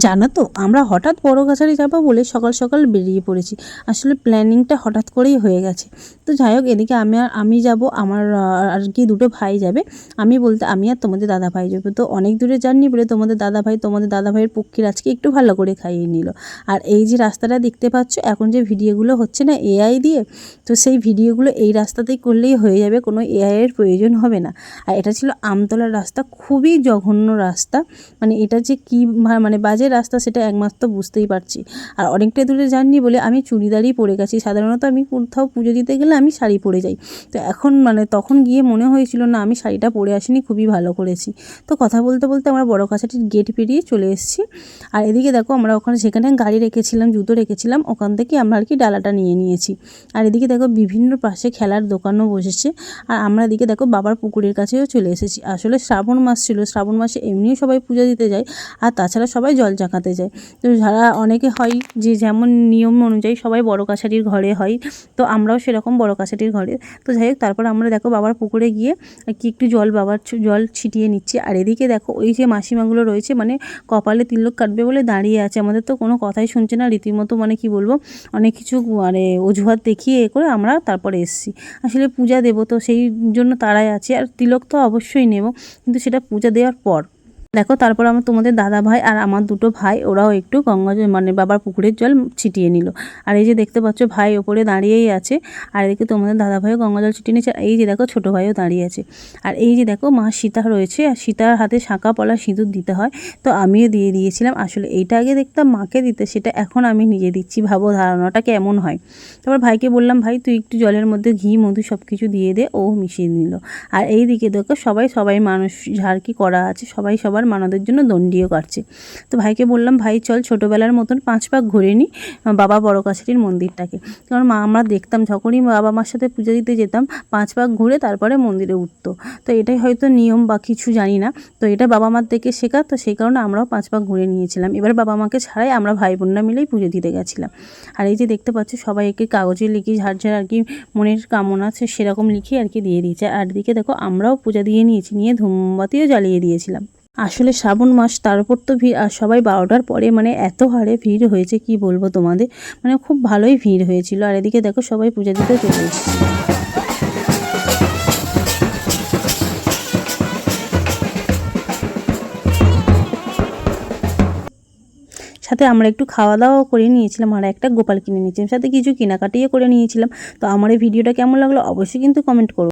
জানো তো আমরা হঠাৎ বড় কাছারি যাবো বলে সকাল সকাল বেরিয়ে পড়েছি। আসলে প্ল্যানিংটা হঠাৎ করেই হয়ে গেছে। তো যাই হোক, এদিকে আমি যাব, আমার আর কি দুটো ভাই যাবে। আমি বলতে আমি আর তোমাদের দাদা ভাই যাবে। তো অনেক দূরে জার্নি বলে তোমাদের দাদা ভাইয়ের পক্ষীর আজকে একটু ভালো করে খাইয়ে নিল। আর এই যে রাস্তাটা দেখতে পাচ্ছ, এখন যে ভিডিওগুলো হচ্ছে না এআই দিয়ে, তো সেই ভিডিওগুলো এই রাস্তাতেই করলেই হয়ে যাবে, কোনো এআইয়ের প্রয়োজন হবে না। আর এটা ছিল আমতলার রাস্তা, খুবই জঘন্য রাস্তা। মানে এটা যে কী মানে বাজে রাস্তা সেটা একমাত্র বুঝতেই পারছি। আর অনেকটা দূরে যাননি বলে আমি চুড়িদারই পরে গেছি। সাধারণত আমি কোথাও পুজো দিতে গেলে আমি শাড়ি পরে যাই। তো এখন মানে তখন গিয়ে মনে হয়েছিল না, আমি শাড়িটা পরে আসিনি, খুবই ভালো করেছি। তো কথা বলতে বলতে আমরা বড় কাছাটির গেট পেরিয়ে চলে এসেছি। আর এদিকে দেখো, আমরা সেখানে গাড়ি রেখেছিলাম, জুতো রেখেছিলাম, ওখান থেকে আমরা আর কি ডালাটা নিয়ে নিয়েছি। আর এদিকে দেখো বিভিন্ন পাশে খেলার দোকানও বসেছে। আর আমরা এদিকে দেখো বাবার পুকুরের কাছেও চলে এসেছি। আসলে শ্রাবণ মাস ছিল, শ্রাবণ মাসে এমনিও সবাই পূজা দিতে যায়, আর তাছাড়া সবাই জল চাকাতে যায়। তো যারা অনেকে হয় যে যেমন নিয়ম অনুযায়ী সবাই বড় কাছারির ঘরে হয়, তো আমরাও সেরকম বড় কাছারির ঘরে। তো যাই হোক, তারপর আমরা দেখো বাবার পুকুরে গিয়ে কি একটু বাবার জল ছিটিয়ে নিচ্ছি। আর এদিকে দেখো ওই যে মাসিমাগুলো রয়েছে, মানে কপালে তিলক কাটবে বলে দাঁড়িয়ে আছে। আমাদের তো কোনো কথাই শুনছে না, রীতিমতো মানে কি বলবো, অনেক কিছু মানে অজুহাত দেখিয়ে করে আমরা তারপরে এসেছি। আসলে পূজা দেবো তো সেই জন্য তারাই আছে। আর তিলক তো অবশ্যই নেব, কিন্তু সেটা পূজা দেওয়ার পর। দেখো তারপর আমার তোমাদের দাদা ভাই আর আমার দুটো ভাই, ওরাও একটু গঙ্গা জল মানে বাবার পুকুরের জল ছিটিয়ে নিল। আর এই যে দেখতে পাচ্ছ ভাই ওপরে দাঁড়িয়েই আছে, আর এদিকে তোমাদের দাদা ভাইও গঙ্গা জল ছিটিয়ে নিচ্ছে। এই যে দেখো ছোটো ভাইও দাঁড়িয়ে আছে। আর এই যে দেখো মা সীতা রয়েছে, আর সীতার হাতে শাঁখা পলা সিঁদুর দিতে হয়, তো আমিও দিয়ে দিয়েছিলাম। আসলে এইটা আগে দেখতাম মাকে দিতে, সেটা এখন আমি নিজে দিচ্ছি। ভাবো ধারণাটা কেমন হয়। তারপর ভাইকে বললাম, ভাই তুই একটু জলের মধ্যে ঘি মধু সব কিছু দিয়ে দে, ও মিশিয়ে নিল। আর এই দিকে দেখো সবাই মানুষ যার কি করা আছে সবাই সবার মানদের জন্য দণ্ডিও কাটছে। তো ভাইকে বললাম, ভাই চল ছোটোবেলার মতন 5 পাক ঘুরে নিই বাবা বড় কাছারির মন্দিরটাকে। কারণ আমরা দেখতাম যখনই বাবা মার সাথে পুজো দিতে যেতাম, 5 পাক ঘুরে তারপরে মন্দিরে উঠতো। তো এটাই হয়তো নিয়ম বা কিছু জানি না, তো এটা বাবা মার থেকে শেখা, তো সেই কারণে আমরাও 5 পাক ঘুরে নিয়েছিলাম। এবার বাবা মাকে ছাড়াই আমরা ভাই বোনরা মিলেই পুজো দিতে গেছিলাম। আর এই যে দেখতে পাচ্ছ সবাই একে কাগজে লিখে ঝাড় আর কি মনের কামনা সেরকম লিখে আর কি দিয়ে দিয়েছে। আর দিকে দেখো আমরাও পূজা দিয়ে নিয়েছি, নিয়ে ধূমবাতিও জ্বালিয়ে দিয়েছিলাম। আসলে শ্রাবণ মাস, তার উপর তো ভিড়, আর সবাই 12টার পরে মানে এত হারে ভিড় হয়েছে কি বলবো তোমাদের, মানে খুব ভালোই ভিড় হয়েছিল। আর এদিকে দেখো সবাই পূজা দিতে চলে এসেছে। সাথে আমরা একটু খাওয়া দাওয়াও করে নিয়েছিলাম, আর একটা গোপাল কিনে নিয়েছিলাম, সাথে কিছু কেনাকাটিও করে নিয়েছিলাম। তো আমার এই ভিডিওটা কেমন লাগলো অবশ্যই কিন্তু কমেন্ট করো।